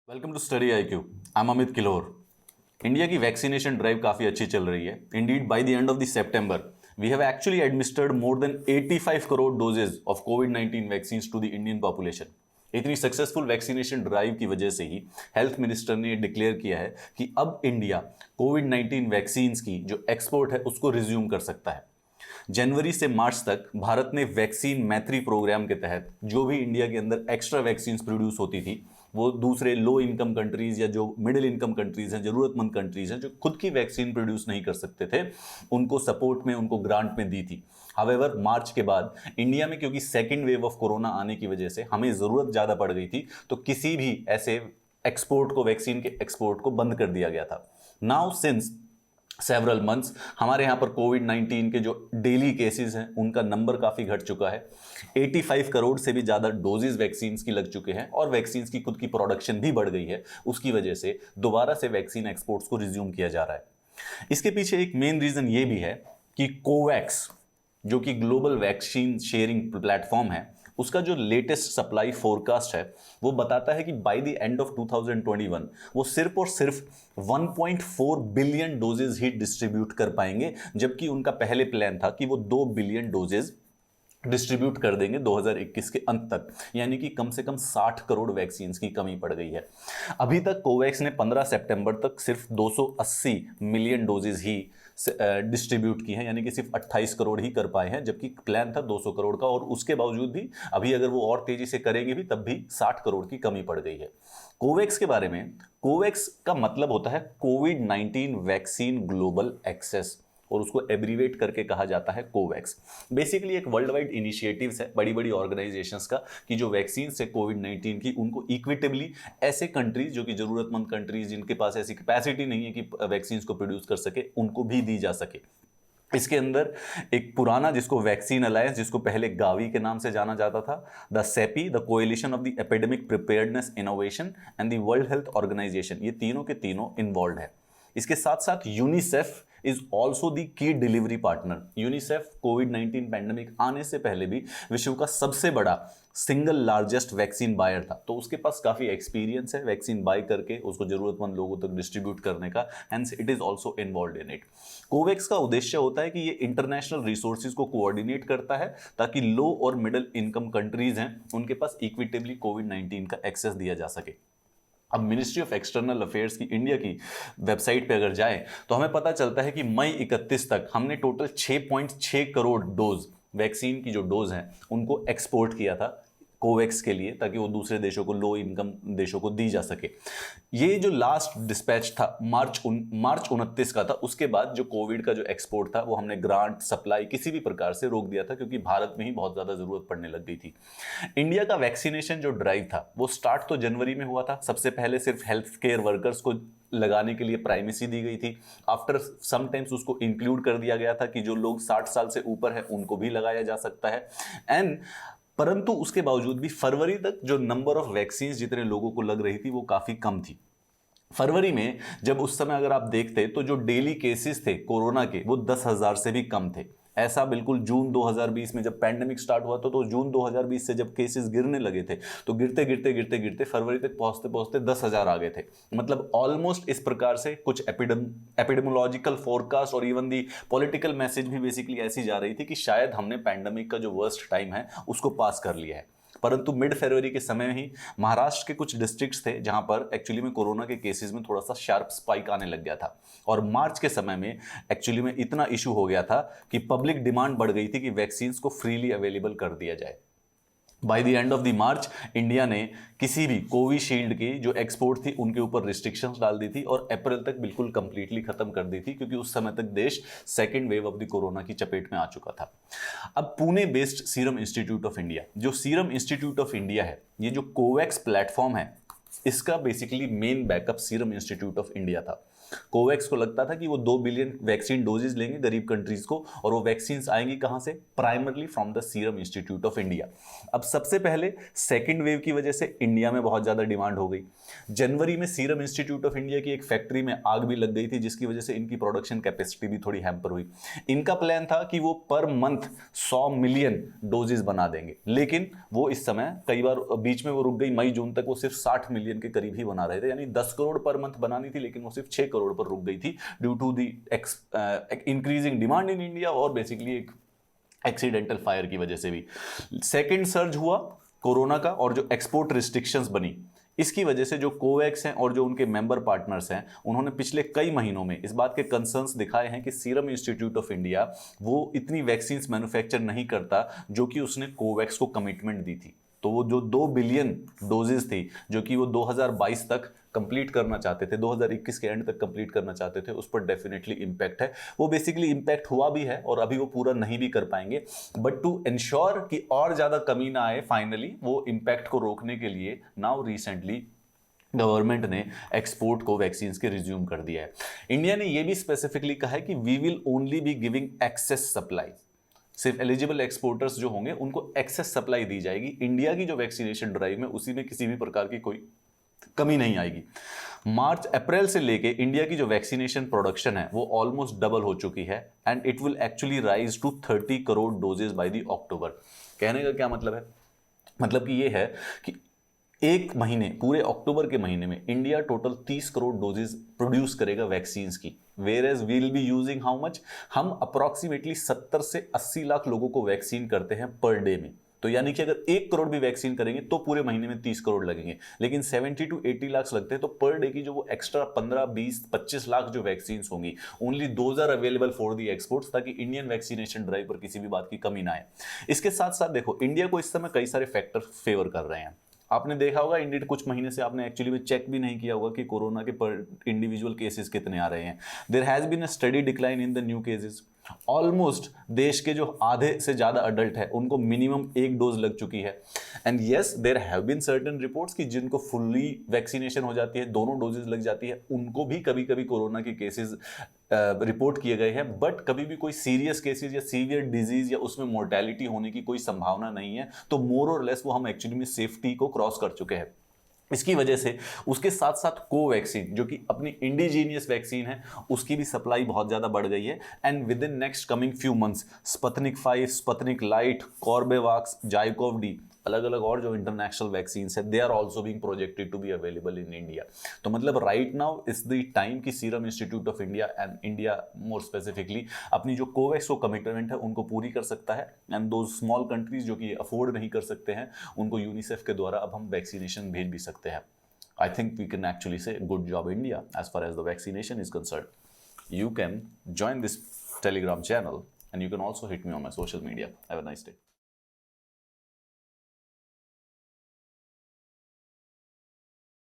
Welcome to study IQ। I am Amit Kilor. India की vaccination drive काफी अच्छी चल रही है। Indeed by the end of the September we have actually administered more than 85 crore doses of कोविड-19 vaccine to the Indian population. इतनी successful vaccination drive की वजह से ही हेल्थ मिनिस्टर ने डिक्लेयर किया है कि अब इंडिया कोविड-19 वैक्सीन की जो एक्सपोर्ट है उसको रिज्यूम कर सकता है। जनवरी से मार्च तक भारत ने वैक्सीन मैत्री प्रोग्राम के तहत जो भी इंडिया के अंदर एक्स्ट्रा वैक्सीन प्रोड्यूस होती थी वो दूसरे लो इनकम कंट्रीज या जो मिडिल इनकम कंट्रीज हैं, जरूरतमंद कंट्रीज हैं जो खुद की वैक्सीन प्रोड्यूस नहीं कर सकते थे, उनको सपोर्ट में, उनको ग्रांट में दी थी। हावेवर मार्च के बाद इंडिया में क्योंकि सेकेंड वेव ऑफ कोरोना आने की वजह से हमें जरूरत ज्यादा पड़ गई थी, तो किसी भी ऐसे एक्सपोर्ट को, वैक्सीन के एक्सपोर्ट को बंद कर दिया गया था। नाउ सिंस सेवरल मंथ्स हमारे यहाँ पर कोविड-19 के जो डेली केसेस हैं उनका नंबर काफ़ी घट चुका है। 85 करोड़ से भी ज़्यादा डोजेज वैक्सीन की लग चुके हैं और वैक्सीन की खुद की प्रोडक्शन भी बढ़ गई है। उसकी वजह से दोबारा से वैक्सीन एक्सपोर्ट्स को रिज्यूम किया जा रहा है। इसके पीछे एक मेन रीज़न ये भी है कि कोवैक्स, जो कि ग्लोबल वैक्सीन शेयरिंग प्लेटफॉर्म है, उसका जो लेटेस्ट सप्लाई फोरकास्ट है वो बताता है कि बाय द एंड ऑफ 2021 वो सिर्फ और सिर्फ 1.4 बिलियन डोजेज ही डिस्ट्रीब्यूट कर पाएंगे, जबकि उनका पहले प्लान था कि वो 2 बिलियन डोजेज डिस्ट्रीब्यूट कर देंगे 2021 के अंत तक। यानी कि कम से कम 60 करोड़ वैक्सीन की कमी पड़ गई है। अभी तक कोवैक्स ने 15 सितंबर तक सिर्फ 280 मिलियन डोजेज ही डिस्ट्रीब्यूट की हैं, यानी कि सिर्फ 28 करोड़ ही कर पाए हैं, जबकि प्लान था 200 करोड़ का। और उसके बावजूद भी अभी अगर वो और तेजी से करेंगे भी तब भी 60 करोड़ की कमी पड़ गई है। कोवैक्स के बारे में, कोवैक्स का मतलब होता है कोविड-19 वैक्सीन ग्लोबल एक्सेस, और उसको एब्रीवेट करके कहा जाता है कोवैक्स। बेसिकली एक वर्ल्ड वाइड इनिशिएटिव्स है बड़ी बड़ी ऑर्गेनाइजेशंस का कि जो वैक्सीन से कोविड-19 की उनको इक्विटेबली ऐसे कंट्रीज जो कि जरूरतमंद कंट्रीज जिनके पास ऐसी कैपेसिटी नहीं है कि वैक्सीन को प्रोड्यूस कर सके, उनको भी दी जा सके। इसके अंदर एक पुराना, जिसको वैक्सीन अलायंस, जिसको पहले गावी के नाम से जाना जाता था, the CEPI, the coalition of the epidemic preparedness innovation and the World Health Organization, ये तीनों के तीनों इन्वॉल्व है। इसके साथ साथ यूनिसेफ इज ऑल्सो दी की डिलीवरी पार्टनर। यूनिसेफ कोविड-19 पैंडेमिक आने से पहले भी विश्व का सबसे बड़ा सिंगल लार्जेस्ट वैक्सीन बायर था, तो उसके पास काफी एक्सपीरियंस है वैक्सीन बाय करके उसको जरूरतमंद लोगों तक डिस्ट्रीब्यूट करने का। Hence it is also involve in it. Covax का उद्देश्य होता है कि ये इंटरनेशनल रिसोर्सेज को कोऑर्डिनेट करता है ताकि लो और मिडिल इनकम कंट्रीज हैं उनके पास इक्विटेबली कोविड-19 का एक्सेस दिया जा सके। अब मिनिस्ट्री ऑफ एक्सटर्नल अफेयर्स की इंडिया की वेबसाइट पे अगर जाएं तो हमें पता चलता है कि मई 31 तक हमने टोटल 6.6 करोड़ डोज वैक्सीन की जो डोज हैं उनको एक्सपोर्ट किया था कोवैक्स के लिए, ताकि वो दूसरे देशों को, लो इनकम देशों को दी जा सके। ये जो लास्ट डिस्पैच था मार्च 29 का था। उसके बाद जो कोविड का जो एक्सपोर्ट था वो हमने ग्रांट, सप्लाई किसी भी प्रकार से रोक दिया था, क्योंकि भारत में ही बहुत ज़्यादा ज़रूरत पड़ने लग गई थी। इंडिया का वैक्सीनेशन जो ड्राइव था वो स्टार्ट तो जनवरी में हुआ था। सबसे पहले सिर्फ हेल्थ केयर वर्कर्स को लगाने के लिए प्राइमेसी दी गई थी। आफ्टर समटाइम्स उसको इंक्लूड कर दिया गया था कि जो लोग 60 साल से ऊपर है उनको भी लगाया जा सकता है। एंड परंतु उसके बावजूद भी फरवरी तक जो नंबर ऑफ वैक्सीन जितने लोगों को लग रही थी वो काफी कम थी। फरवरी में जब उस समय अगर आप देखते तो जो डेली केसेस थे कोरोना के वो 10,000 से भी कम थे। ऐसा बिल्कुल जून 2020 में जब पैंडेमिक स्टार्ट हुआ तो जून 2020 से जब केसेस गिरने लगे थे तो गिरते गिरते गिरते गिरते फरवरी तक पहुंचते पहुंचते 10,000 आ गए थे। मतलब ऑलमोस्ट इस प्रकार से कुछ एपिडेमोलॉजिकल फोरकास्ट और इवन दी पॉलिटिकल मैसेज भी बेसिकली ऐसी जा रही थी कि शायद हमने पैंडेमिक का जो वर्स्ट टाइम है उसको पास कर लिया है। परंतु मिड फरवरी के समय में ही महाराष्ट्र के कुछ डिस्ट्रिक्ट्स थे जहां पर एक्चुअली में कोरोना के केसेस में थोड़ा सा शार्प स्पाइक आने लग गया था। और मार्च के समय में एक्चुअली में इतना इशू हो गया था कि पब्लिक डिमांड बढ़ गई थी कि वैक्सीन को फ्रीली अवेलेबल कर दिया जाए। Bye the end of the March India ने किसी भी कोविशील्ड की जो एक्सपोर्ट थी उनके ऊपर रिस्ट्रिक्शंस डाल दी थी और अप्रैल तक बिल्कुल कंप्लीटली खत्म कर दी थी, क्योंकि उस समय तक देश second wave of the corona की चपेट में आ चुका था। अब Pune based serum Institute of India, जो सीरम इंस्टीट्यूट ऑफ इंडिया है, ये जो कोवैक्स प्लेटफॉर्म है, इसका basically main backup serum Institute of India था। कोवैक्स को लगता था कि वो 2 बिलियन वैक्सीन डोजेज लेंगे गरीब कंट्रीज को, और वो वैक्सीन आएंगी कहां से? Primarily from the serum Institute of India. अब सबसे पहले सेकेंड वेव की वजह से इंडिया में बहुत ज्यादा डिमांड हो गई। जनवरी में सीरम इंस्टीट्यूट ऑफ इंडिया की एक फैक्ट्री में आग भी लग गई थी, जिसकी वजह से इनकी प्रोडक्शन कैपेसिटी भी थोड़ी हैम्पर हुई। इनका प्लान था कि वो पर मंथ 100 मिलियन डोजेज बना देंगे, लेकिन वो इस समय कई बार बीच में वो रुक गई। मई जून तक वो सिर्फ 60 मिलियन के करीब ही बना रहे थे, यानी 10 करोड़ पर मंथ बनानी थी, लेकिन वो सिर्फ 6 करोड़ पर रुक गई थी due to the increasing demand in India और बेसिकली एक एक्सीडेंटल फायर की वजह से भी। सेकेंड सर्ज हुआ कोरोना का, और जो एक्सपोर्ट रिस्ट्रिक्शंस बनी, इसकी वजह से जो कोवैक्स हैं और जो उनके मेंबर पार्टनर्स हैं, उन्होंने पिछले कई महीनों में इस बात के कंसर्न्स दिखाए हैं कि सीरम इंस्टीट्यूट ऑफ इंडिया वो इतनी वैक्सीन मैन्युफैक्चर नहीं करता जो कि उसने कोवैक्स को कमिटमेंट दी थी। तो वो जो 2 बिलियन डोजेज थी जो कि वो 2022 तक कंप्लीट करना चाहते थे, 2021 के एंड तक कंप्लीट करना चाहते थे, उस पर डेफिनेटली इंपैक्ट है। वो बेसिकली इंपैक्ट हुआ भी है और अभी वो पूरा नहीं भी कर पाएंगे, बट टू इंश्योर कि और ज्यादा कमी ना आए, फाइनली वो इंपैक्ट को रोकने के लिए नाउ रिसेंटली गवर्नमेंट ने एक्सपोर्ट को वैक्सीन के रिज्यूम कर दिया है। इंडिया ने यह भी स्पेसिफिकली कहा है कि we will only be giving access supply. सिर्फ एलिजिबल एक्सपोर्टर्स जो होंगे उनको एक्सेस सप्लाई दी जाएगी। इंडिया की जो वैक्सीनेशन ड्राइव में उसी में किसी भी प्रकार की कोई कमी नहीं आएगी। मार्च अप्रैल से लेके इंडिया की जो वैक्सीनेशन प्रोडक्शन है वो ऑलमोस्ट डबल हो चुकी है, and it will actually rise to 30 crore doses by the October. कहने का क्या मतलब है? मतलब कि ये है कि एक महीने, पूरे अक्टूबर के महीने में India total 30 crore doses produce करेगा वैक्सीन्स की। Where as we'll be using how much? हम अप्रोक्सीमेटली 70 से 80 लाख लोगों को वैक्सीन करते हैं पर डे में। तो यानी कि अगर 1 करोड़ भी वैक्सीन करेंगे तो पूरे महीने में 30 करोड़ लगेंगे, लेकिन 70 टू 80 लाख लगते हैं। तो पर डे की जो वो एक्स्ट्रा 15, 20, 25 लाख जो वैक्सीन होंगी, only those are available for the exports, ताकि इंडियन वैक्सीनेशन ड्राइव पर किसी भी बात की कमी ना आए। इसके साथ साथ देखो, इंडिया को इस समय कई सारे फैक्टर फेवर कर रहे हैं। आपने देखा होगा इंडिया कुछ महीने से आपने एक्चुअली में चेक भी नहीं किया होगा कि कोरोना के पर इंडिविजुअल केसेस कितने आ रहे हैं। There has been a steady decline in the new cases. Almost देश के जो आधे से ज्यादा अडल्ट है उनको मिनिमम 1 डोज लग चुकी है। And yes, there have been certain reports कि जिनको फुल्ली वैक्सीनेशन हो जाती है, दोनों डोजेज लग जाती है, उनको भी कभी कभी कोरोना के केसेस रिपोर्ट किए गए हैं, बट कभी भी कोई सीरियस केसेस या सीवियर डिजीज या उसमें मोर्टेलिटी होने की कोई संभावना नहीं है। तो मोर और लेस वो हम एक्चुअली में सेफ्टी को क्रॉस कर चुके हैं। इसकी वजह से उसके साथ साथ कोवैक्सीन जो कि अपनी इंडिजीनियस वैक्सीन है, उसकी भी सप्लाई बहुत ज्यादा बढ़ गई है। And within next coming few months Sputnik 5, Sputnik light, Corbevax, ZyCoV D, अलग अलग और जो इंटरनेशनल वैक्सीन है, they are also being projected to be available in India. तो मतलब right now is the time कि Serum Institute of India and India more specifically अपनी जो कोवैक्स को कमिटमेंट है उनको पूरी कर सकता है। एंड दो स्मॉल कंट्रीज जो कि अफोर्ड नहीं कर सकते हैं, उनको यूनिसेफ के द्वारा अब हम वैक्सीनेशन भेज भी सकते हैं। I think we can actually say good job India as far as the vaccination is concerned. You can join this Telegram channel and you can also hit me on my social media. Have a nice day.